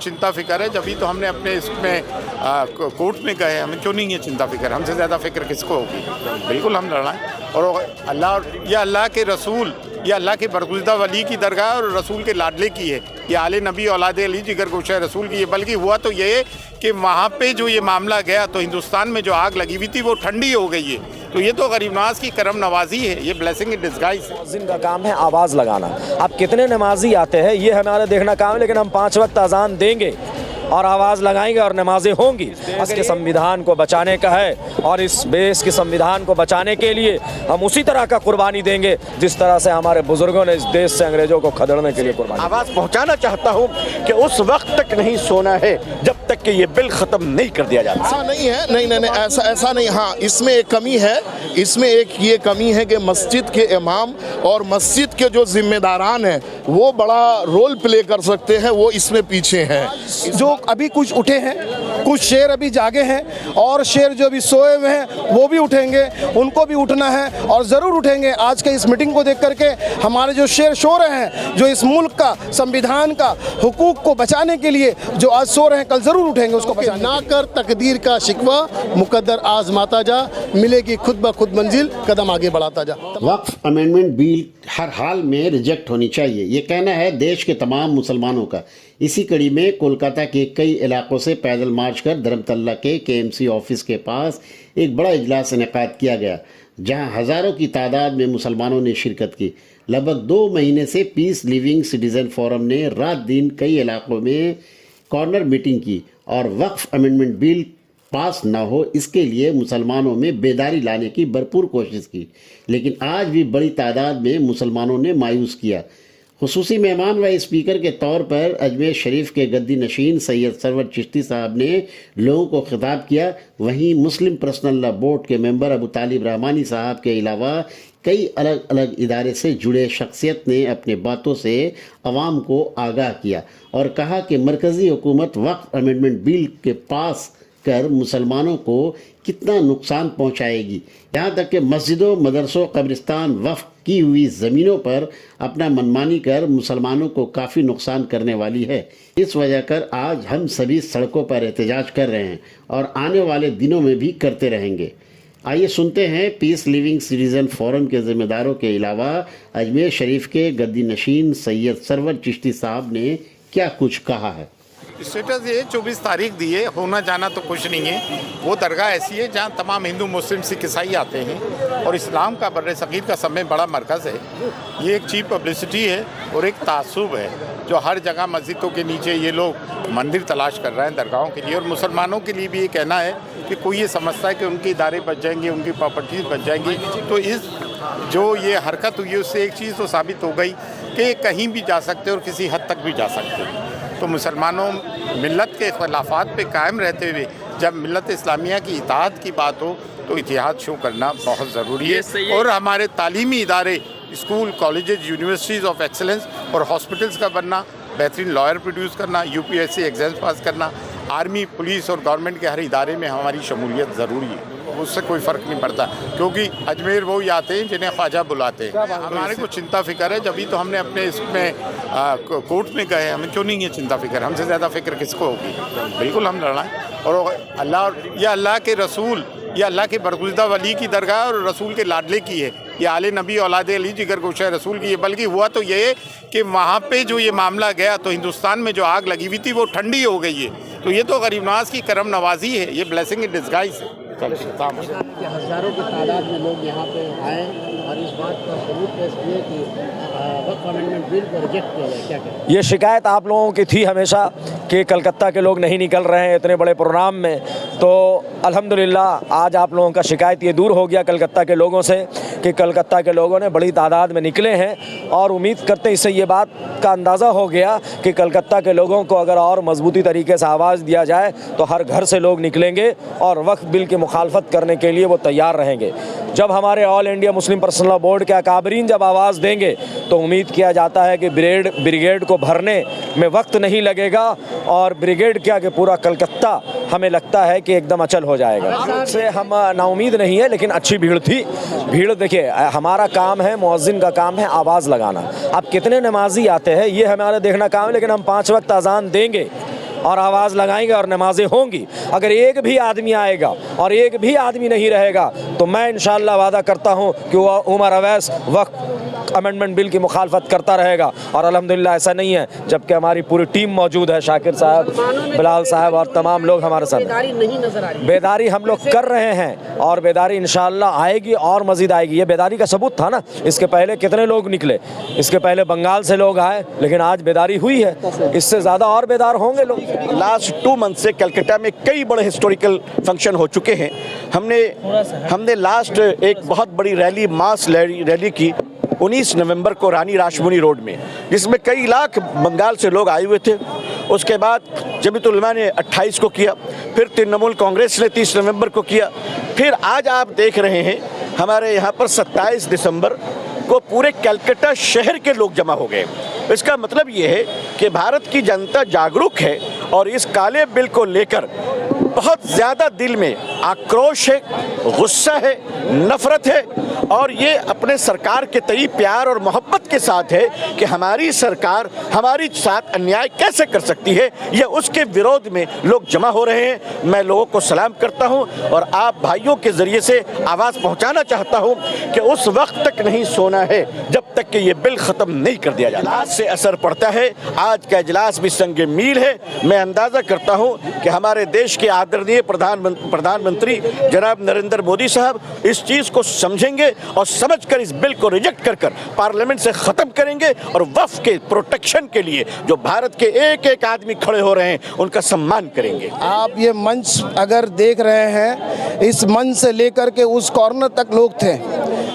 चिंता फिक्र है, जब तो हमने अपने इसमें कोर्ट में गए, हमें क्यों नहीं है चिंता फिक्र, हमसे ज़्यादा फिक्र किसको होगी। बिल्कुल हम लड़ाएं और अल्लाह के रसूल, ये अल्लाह के बरगुज़िदा वली की दरगाह और रसूल के लाडले की है, ये आले नबी औलाद अली जिगर गोशा रसूल की है। बल्कि हुआ तो ये कि वहाँ पे जो ये मामला गया तो हिंदुस्तान में जो आग लगी हुई थी वो ठंडी हो गई है। तो ये तो गरीब नवाज की करम नवाजी है, ये ब्लेसिंग इन डिस्गाइज है। जिनका काम है आवाज़ लगाना। अब कितने नमाजी आते हैं ये हमारा देखना काम है, लेकिन हम 5 वक्त अजान देंगे और आवाज़ लगाएंगे और नमाजें होंगी। देश के संविधान को बचाने का है और इस देश के संविधान को बचाने के लिए हम उसी तरह का कुर्बानी देंगे जिस तरह से हमारे बुजुर्गों ने इस देश से अंग्रेजों को खदेड़ने के लिए कुर्बानी। आवाज़ पहुंचाना चाहता हूं कि उस वक्त तक नहीं सोना है जब तक कि ये बिल ख़त्म नहीं कर दिया जाता। ऐसा नहीं है, नहीं ऐसा नहीं। हाँ, इसमें एक कमी है, इसमें एक ये कमी है कि मस्जिद के इमाम और मस्जिद के जो जिम्मेदारान हैं वो बड़ा रोल प्ले कर सकते हैं, वो इसमें पीछे हैं। जो अभी कुछ उठे हैं, कुछ शेर अभी जागे हैं और शेर जो अभी सोए हुए हैं वो भी उठेंगे, उनको भी उठना है और ज़रूर उठेंगे। आज के इस मीटिंग को देख करके हमारे जो शेर सो रहे हैं, जो इस मुल्क का संविधान का हुकूक को बचाने के लिए जो आज सो रहे हैं, कल ज़रूर उठेंगे उसको बचाने। ना कर तकदीर का शिकवा, मुकद्दर आजमाता जा, मिलेगी खुद ब खुद मंजिल, कदम आगे बढ़ाता जा। वक्फ अमेंडमेंट बिल हर हाल में रिजेक्ट होनी चाहिए, ये कहना है देश के तमाम मुसलमानों का। इसी कड़ी में कोलकाता के कई इलाकों से पैदल मार्च कर धर्मतल्ला के KMC ऑफिस के पास एक बड़ा इजलास इनेकाद किया गया, जहां हज़ारों की तादाद में मुसलमानों ने शिरकत की। लगभग 2 महीने से पीस लिविंग सिटीज़न फोरम ने रात दिन कई इलाकों में कॉर्नर मीटिंग की और वक्फ अमेंडमेंट बिल पास ना हो इसके लिए मुसलमानों में बेदारी लाने की भरपूर कोशिश की, लेकिन आज भी बड़ी तादाद में मुसलमानों ने मायूस किया। खुसूसी मेहमान व स्पीकर के तौर पर अजमेर शरीफ के गद्दी नशीन सैयद सरवर चिश्ती साहब ने लोगों को खिताब किया। वहीं मुस्लिम पर्सनल लॉ बोर्ड के मेंबर अबू तालिब रहमानी साहब के अलावा कई अलग अलग इदारे से जुड़े शख्सियत ने अपने बातों से अवाम को आगाह किया और कहा कि मरकज़ी हुकूमत वक्फ अमेंडमेंट बिल के पास कर मुसलमानों को कितना नुकसान पहुंचाएगी। यहाँ तक कि मस्जिदों, मदरसों, कब्रिस्तान, वक्फ की हुई ज़मीनों पर अपना मनमानी कर मुसलमानों को काफ़ी नुकसान करने वाली है। इस वजह कर आज हम सभी सड़कों पर एहतजाज कर रहे हैं और आने वाले दिनों में भी करते रहेंगे। आइए सुनते हैं पीस लिविंग सिटीज़न फोरम के ज़िम्मेदारों के अलावा अजमेर शरीफ के गद्दी नशीन सैयद सरवर चिश्ती साहब ने क्या कुछ कहा है। स्टेटस ये 24 तारीख दी है, होना जाना तो कुछ नहीं है। वो दरगाह ऐसी है जहाँ तमाम हिंदू, मुस्लिम, सिख, ईसाई आते हैं और इस्लाम का बर्रे सगीर का सब में बड़ा मरकज़ है। ये एक चीप पब्लिसिटी है और एक तासुब है जो हर जगह मस्जिदों के नीचे ये लोग मंदिर तलाश कर रहे हैं दरगाहों के लिए। और मुसलमानों के लिए भी ये कहना है कि कोई ये समझता है कि उनके इदारे बच जाएंगे, उनकी प्रॉपर्टीज बच जाएंगी, तो इस जो ये हरकत हुई है उससे एक चीज़ तो साबित हो गई कि कहीं भी जा सकते और किसी हद तक भी जा सकते हैं। तो मुसलमानों मिल्लत के खिलाफात पे कायम रहते हुए जब मिल्लत इस्लामिया की इताअत की बात हो तो इतिहाद शो करना बहुत ज़रूरी है। और हमारे तालीमी इदारे, school, colleges, universities of excellence और हॉस्पिटल्स का बनना, बेहतरीन लॉयर प्रोड्यूस करना, UPSC एग्ज़ाम्स पास करना, आर्मी, पुलिस और गवर्नमेंट के हर इदारे में हमारी शमूलियत ज़रूरी है। उससे कोई फ़र्क नहीं पड़ता क्योंकि अजमेर वो ही आते हैं जिन्हें ख्वाजा बुलाते हैं। हमारे को चिंता फिक्र है, जब तो हमने अपने इसमें कोर्ट में गए, हमें क्यों नहीं है चिंता फिक्र, हमसे ज़्यादा फिक्र किसको होगी। बिल्कुल हम लड़ाएं और अल्लाह के रसूल, ये अल्लाह के बरगुज़िदा वली की दरगाह और रसूल के लाडले की है, ये आले नबी औलाद अली जिगर गोशा रसूल की है। बल्कि हुआ तो ये कि वहाँ पे जो ये मामला गया तो हिंदुस्तान में जो आग लगी हुई थी वो ठंडी हो गई है। तो ये तो गरीब नवाज की करम नवाजी है, ये ब्लेसिंग इन डिस्गाइज है। हज़ारों की तादाद में लोग यहाँ पे आए और इस बात का सबूत पेश किए कि वक्फ अमेंडमेंट बिल को रिजेक्ट किया जाए, क्या करें? ये शिकायत आप लोगों की थी हमेशा कि कलकत्ता के लोग नहीं निकल रहे हैं इतने बड़े प्रोग्राम में, तो अल्हम्दुलिल्लाह आज आप लोगों का शिकायत ये दूर हो गया कलकत्ता के लोगों से कि कलकत्ता के लोगों ने बड़ी तादाद में निकले हैं। और उम्मीद करते इससे ये बात का अंदाज़ा हो गया कि कलकत्ता के लोगों को अगर और मजबूती तरीके से आवाज़ दिया जाए तो हर घर से लोग निकलेंगे और वक्फ बिल की मुखालफत करने के लिए वो तैयार रहेंगे। जब हमारे all India Muslim personal law board के अकाबरीन जब आवाज़ देंगे तो उम्मीद किया जाता है कि ब्रिगेड को भरने में वक्त नहीं लगेगा और ब्रिगेड क्या कि पूरा कलकत्ता हमें लगता है कि एकदम अचल हो जाएगा। से हम नाउमीद नहीं है, लेकिन अच्छी भीड़ थी। भीड़ देखिए, हमारा काम है, मुअज्जिन का काम है आवाज़ लगाना। अब कितने नमाजी आते हैं ये हमारा देखना काम है, लेकिन हम 5 वक्त अजान देंगे और आवाज़ लगाएंगे और नमाजें होंगी। अगर एक भी आदमी आएगा और एक भी आदमी नहीं रहेगा तो मैं इंशाअल्लाह वादा करता हूँ कि वो उमर अवैस वक्फ अमेंडमेंट बिल की मुखालफत करता रहेगा। और अल्हम्दुलिल्लाह ऐसा नहीं है, जबकि हमारी पूरी टीम मौजूद है, शाकिर साहब, बिलाल साहब और तमाम लोग हमारे साथ। बेदारी नहीं नजर आ रही। बेदारी हम लोग कर रहे हैं और बेदारी इंशाअल्लाह आएगी और मज़ीद आएगी। ये बेदारी का सबूत था ना, इसके पहले कितने लोग निकले, इसके पहले बंगाल से लोग आए, लेकिन आज बेदारी हुई है, इससे ज़्यादा और बेदार होंगे लोग। लास्ट 2 मंथ से कलकत्ता में कई बड़े हिस्टोरिकल फंक्शन हो चुके हैं। हमने लास्ट एक बहुत बड़ी रैली, मास रैली की 19 नवंबर को रानी रासमुनी रोड में, जिसमें कई लाख बंगाल से लोग आए हुए थे। उसके बाद जमीयत उलमा ने 28 को किया, फिर तृणमूल कांग्रेस ने 30 नवंबर को किया, फिर आज आप देख रहे हैं हमारे यहाँ पर 27 दिसंबर को पूरे कलकत्ता शहर के लोग जमा हो गए। इसका मतलब ये है कि भारत की जनता जागरूक है और इस काले बिल को लेकर बहुत ज़्यादा दिल में आक्रोश है, गुस्सा है, नफरत है और ये अपने सरकार के तई प्यार और मोहब्बत के साथ है कि हमारी सरकार हमारी साथ अन्याय कैसे कर सकती है। ये उसके विरोध में लोग जमा हो रहे हैं। मैं लोगों को सलाम करता हूं और आप भाइयों के ज़रिए से आवाज़ पहुंचाना चाहता हूं कि उस वक्त तक नहीं सोना है जब तक कि ये बिल ख़त्म नहीं कर दिया जाता। इजलास से असर पड़ता है। आज का इजलास भी संग मील है। मैं अंदाज़ा करता हूँ कि हमारे देश के आदरणीय प्रधानमंत्री जनाब नरेंद्र मोदी साहब इस चीज़ को समझेंगे और समझकर इस बिल को रिजेक्ट कर पार्लियामेंट से ख़त्म करेंगे और वफ़ के प्रोटेक्शन के लिए जो भारत के एक एक आदमी खड़े हो रहे हैं उनका सम्मान करेंगे। आप ये मंच अगर देख रहे हैं, इस मंच से लेकर के उस कॉर्नर तक लोग थे।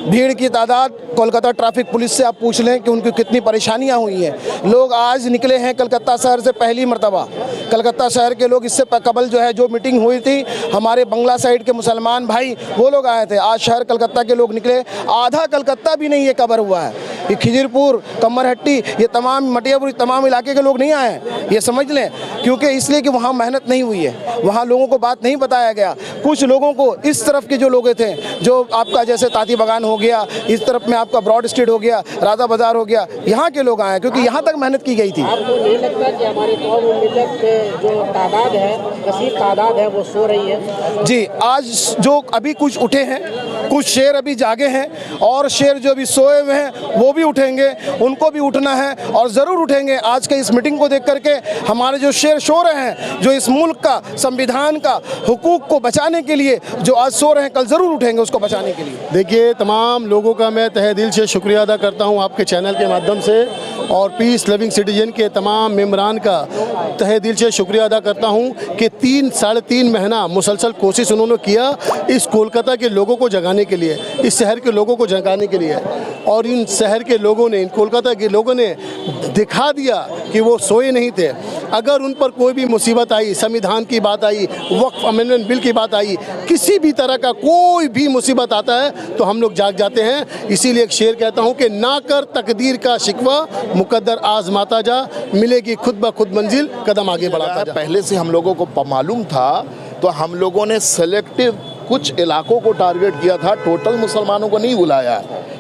भीड़ की तादाद कोलकाता ट्रैफिक पुलिस से आप पूछ लें कि उनकी कितनी परेशानियां हुई हैं। लोग आज निकले हैं कलकत्ता शहर से पहली मर्तबा। कलकत्ता शहर के लोग इससे कबल जो मीटिंग हुई थी, हमारे बंगला साइड के मुसलमान भाई वो लोग आए थे। आज शहर कलकत्ता के लोग निकले। आधा कलकत्ता भी नहीं ये कवर हुआ है। ये खिजरपुर, कमरहट्टी, ये तमाम मटियापुर, तमाम इलाके के लोग नहीं आए हैं, ये समझ लें। क्योंकि इसलिए कि वहाँ मेहनत नहीं हुई है, वहाँ लोगों को बात नहीं बताया गया। कुछ लोगों को इस तरफ के जो लोग थे, जो आपका जैसे ताती बगान हो गया, इस तरफ में आपका ब्रॉड स्ट्रीट हो गया, राजा बाजार हो गया, यहाँ के लोग आए क्योंकि यहाँ तक मेहनत की गई थी। आपको नहीं लगता कि हमारी कौम और मिल्लत के जो तादाद है, कसीर तादाद है, वो सो रही है? जी, आज जो अभी कुछ उठे हैं, कुछ शेर अभी जागे हैं और शेर जो अभी सोए हुए हैं वो भी उठेंगे, उनको भी उठना है और ज़रूर उठेंगे। आज के इस मीटिंग को देख करके हमारे जो शेर सो रहे हैं, जो इस मुल्क का, संविधान का, हुकूक को बचाने के लिए जो आज सो रहे हैं, कल ज़रूर उठेंगे उसको बचाने के लिए। देखिए, तमाम लोगों का मैं तहे दिल से शुक्रिया अदा करता हूं आपके चैनल के माध्यम से और पीस लविंग सिटीजन के तमाम मेम्बरान का तहे दिल से शुक्रिया अदा करता हूं कि 3-3.5 महीना मुसलसल कोशिश उन्होंने किया इस कोलकाता के लोगों को जगाने के लिए, इस शहर के लोगों को जगाने के लिए। और इन शहर के लोगों ने, इन कोलकाता के लोगों ने दिखा दिया कि वो सोए नहीं थे। अगर उन पर कोई भी मुसीबत आई, संविधान की बात आई, वक्फ अमेंडमेंट बिल की बात आई, किसी भी तरह का कोई भी मुसीबत आता है तो हम लोग जाग जाते हैं। इसीलिए एक शेर कहता हूँ कि ना कर तकदीर का शिकवा, मुकद्दर आजमाता जा, मिलेगी खुद ब खुद मंजिल, कदम आगे बढ़ाता जा। पहले से हम लोगों को मालूम था तो हम लोगों ने सेलेक्टिव कुछ इलाकों को टारगेट किया था, टोटल मुसलमानों को नहीं बुलाया।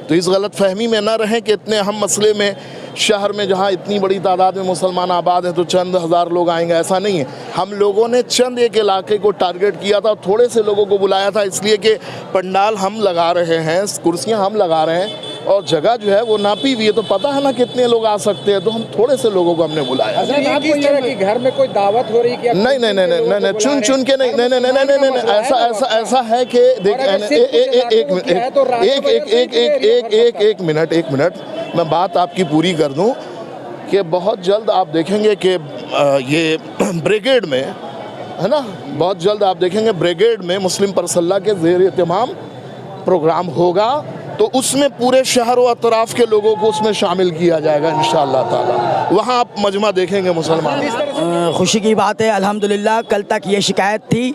तो इस गलत फहमी में न रहें कि इतने अहम मसले में शहर में जहाँ इतनी बड़ी तादाद में मुसलमान आबाद है तो चंद हज़ार लोग आएंगे, ऐसा नहीं है। हम लोगों ने चंद एक इलाके को टारगेट किया था, थोड़े से लोगों को बुलाया था, इसलिए कि पंडाल हम लगा रहे हैं, कुर्सियाँ हम लगा रहे हैं और जगह जो है वो नापी हुई है, तो पता है ना कितने लोग आ सकते हैं, तो हम थोड़े से लोगों को हमने बुलाया। घर में कोई दावत हो रही है? नहीं, चुन के नहीं, ऐसा है कि एक मिनट मैं बात आपकी पूरी कर दूं कि बहुत जल्द आप देखेंगे कि ये ब्रिगेड में है ना, बहुत जल्द आप देखेंगे ब्रिगेड में मुस्लिम परसल्ला के ज़ेर एहतमाम प्रोग्राम होगा, तो उसमें पूरे शहर और अतराफ़ के लोगों को उसमें शामिल किया जाएगा इंशाअल्लाह ताला। वहाँ आप मजमा देखेंगे मुसलमान। खुशी की बात है, अल्हम्दुलिल्लाह। कल तक ये शिकायत थी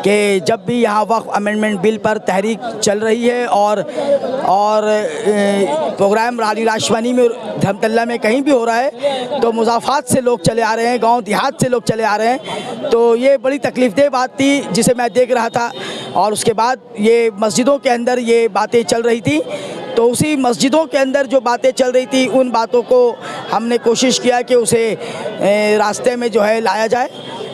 कि जब भी यहाँ वक्फ अमेंडमेंट बिल पर तहरीक चल रही है और प्रोग्राम रानी रासमुनी में, धर्मतल्ला में कहीं भी हो रहा है, तो मुज़ाफ़ात से लोग चले आ रहे हैं, गांव देहात से लोग चले आ रहे हैं। तो ये बड़ी तकलीफ़देह बात थी जिसे मैं देख रहा था। और उसके बाद ये मस्जिदों के अंदर ये बातें चल रही थी, तो उसी मस्जिदों के अंदर जो बातें चल रही थी उन बातों को हमने कोशिश किया कि उसे रास्ते में जो है लाया जाए,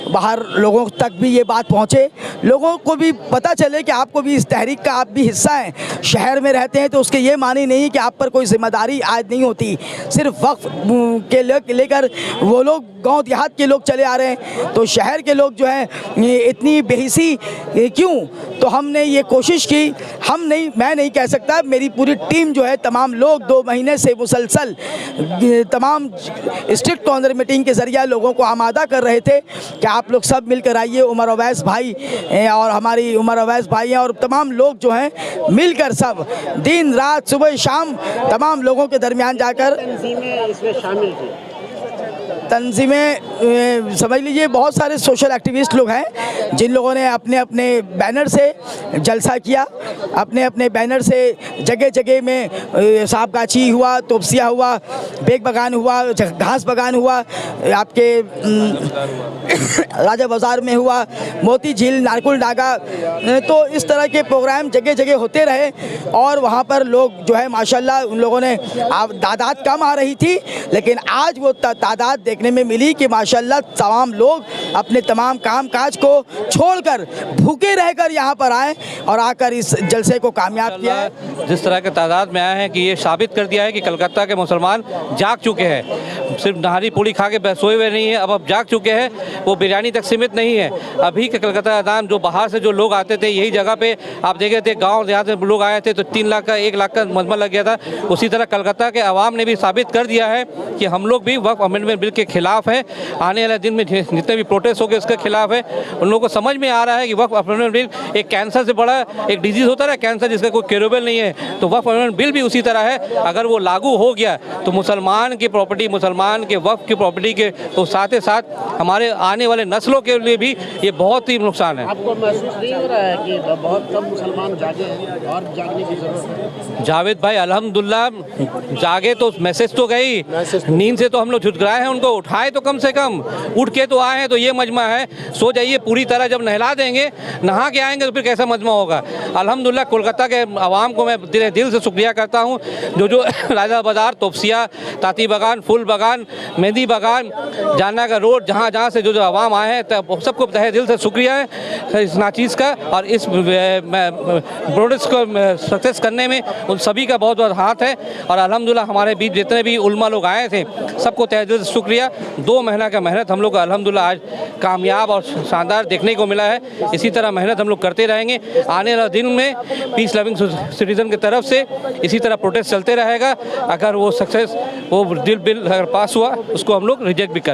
बाहर लोगों तक भी ये बात पहुँचे, लोगों को भी पता चले कि आपको भी इस तहरीक का आप भी हिस्सा हैं। शहर में रहते हैं तो उसके ये मानी नहीं कि आप पर कोई जिम्मेदारी आज नहीं होती, सिर्फ वक्फ के लेकर वो लोग गांव देहात के लोग चले आ रहे हैं, तो शहर के लोग जो है इतनी बेहिसी क्यों? तो हमने ये कोशिश की, मैं नहीं कह सकता, मेरी पूरी टीम जो है, तमाम लोग 2 महीने से मुसलसल तमाम स्ट्रिक्ट कॉर्नर मीटिंग के ज़रिए लोगों को आमादा कर रहे थे कि आप लोग सब मिलकर आइए। उमर अवैस भाई और हमारी उमर अवैस भाई हैं और तमाम लोग जो हैं मिलकर सब दिन रात सुबह शाम तमाम लोगों के दरमियान जाकर इसमें शामिल थी। तंजीमें समझ लीजिए बहुत सारे सोशल एक्टिविस्ट लोग हैं जिन लोगों ने अपने अपने बैनर से जलसा किया, अपने अपने बैनर से जगह जगह में सांपगाछी हुआ, तोपसिया हुआ, बेग बगान हुआ, घास बगान हुआ, आपके राजा बाज़ार में हुआ, मोती झील, नारकुल डागा, तो इस तरह के प्रोग्राम जगह जगह होते रहे और वहाँ पर लोग जो है माशाल्लाह उन लोगों ने तादाद कम आ रही थी, लेकिन आज वो तादाद देखने में मिली कि माशाल्लाह तमाम लोग अपने तमाम काम काज को छोड़कर भूखे रहकर यहाँ पर आए और आकर इस जलसे को कामयाब किया है। जिस तरह के तादाद में आए हैं कि ये साबित कर दिया है कि कलकत्ता के मुसलमान जाग चुके हैं, सिर्फ नहारी पूड़ी खा के सोए हुए नहीं है, अब जाग चुके हैं, वो बिरयानी तक सीमित नहीं है। अभी के कलकत्ता अदान जो बाहर से जो लोग आते थे, यही जगह पे आप देखे थे गाँव देहात से लोग आए थे तो 3 लाख का 1 लाख का मजमा लग गया था। उसी तरह कलकत्ता के अवाम ने भी साबित कर दिया है कि हम लोग भी वक्फ अमेंडमेंट बिल के खिलाफ है। आने वाले दिन में जितने भी प्रोटेस्ट होंगे उसके खिलाफ है। उन लोगों को समझ में आ रहा है कि वक्फ अमेंडमेंट बिल एक कैंसर से बड़ा एक डिजीज़ होता है, कैंसर जिसका कोई क्यूरेबल नहीं है, तो वक्फ अमेंडमेंट बिल भी उसी तरह है। अगर वो लागू हो गया तो मुसलमान की प्रॉपर्टी, मुसलमान के वक्फ की प्रॉपर्टी के तो साथ ही साथ हमारे आने वाले नस्लों के लिए भी ये बहुत ही नुकसान है। आपको महसूस नहीं हो रहा है कि बहुत कम मुसलमान जागे हैं और जागने की ज़रूरत है? जावेद भाई अल्हम्दुलिल्लाह जागे तो मैसेज तो गई, नींद से तो हम लोग झुटगराए हैं, उनको उठाए तो कम से कम उठ के तो आए हैं। तो ये मजमा है, सो जाइए पूरी तरह, जब नहला देंगे, नहा के आएंगे तो फिर कैसा मजमा होगा। अल्हम्दुलिल्लाह कोलकाता के आवाम को मैं दिल से शुक्रिया करता हूँ जो राजा बाज़ार, तोपसिया, ताती बगान, फूल बगान, मेहंदी बगान, जाना का रोड, जहाँ जहाँ से जो आवाम आए हैं, तब सबको तहे दिल से शुक्रिया है इस नाचीज़ का और इस प्रोटेस्ट को सक्सेस करने में उन सभी का बहुत बहुत हाथ है। और अल्हम्दुलिल्लाह हमारे बीच जितने भी उलमा लोग आए थे सबको तहे दिल से शुक्रिया। 2 महीना का मेहनत हम लोग को अल्हम्दुलिल्लाह आज कामयाब और शानदार देखने को मिला है। इसी तरह मेहनत हम लोग करते रहेंगे। आने वाले दिन में पीस लविंग सिटीजन की तरफ से इसी तरह प्रोटेस्ट चलते रहेगा। अगर वो सक्सेस, वो बिल अगर पास हुआ उसको हम लोग रिजेक्ट भी करें।